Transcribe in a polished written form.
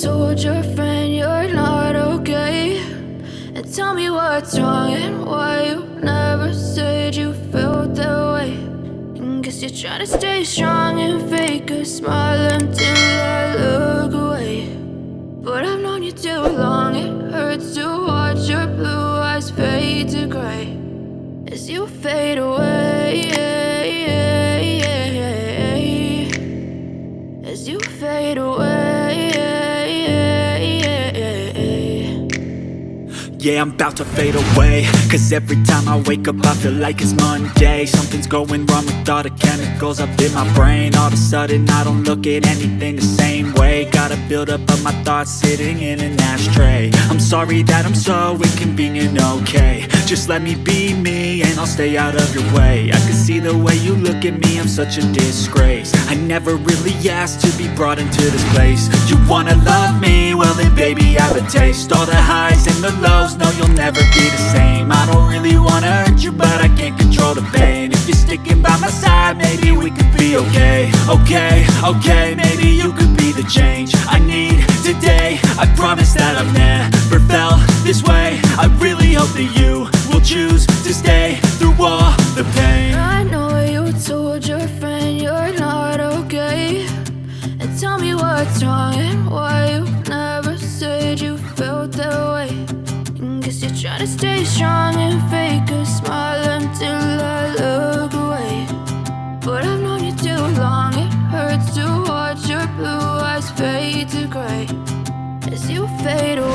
told your friend you're not okay, and tell me what's wrong and why you never said you felt that way. And guess you're trying to stay strong and fake a smile until I look away. But I've known you too long, it hurts to watch your blue eyes fade to gray as you fade away, as you fade away. Yeah, I'm about to fade away, cause every time I wake up I feel like it's Monday. Something's going wrong with all the chemicals up in my brain. All of a sudden I don't look at anything the same way. Gotta build up of my thoughts sitting in an ashtray. I'm sorry that I'm so inconvenient, okay. Just let me be me and I'll stay out of your way. I can see the way you look at me, I'm such a disgrace. I never really asked to be brought into this place. You wanna love me? Well then baby I have a taste. All the highs and the lows, no you'll never be the same. I don't really wanna hurt you but I can't control the pain. If you're sticking by my side maybe we could be okay. Okay, maybe you could be the change I need today. I promise that I've never felt this way. I really hope that you will choose to stay through all the pain. I know you told your friend you're not okay, and tell me what's wrong and why you never said you felt that way. And guess you're trying to stay strong and fake a smile until I look away. But I've known you too long, it hurts to watch your blue eyes fade to gray as you fade away.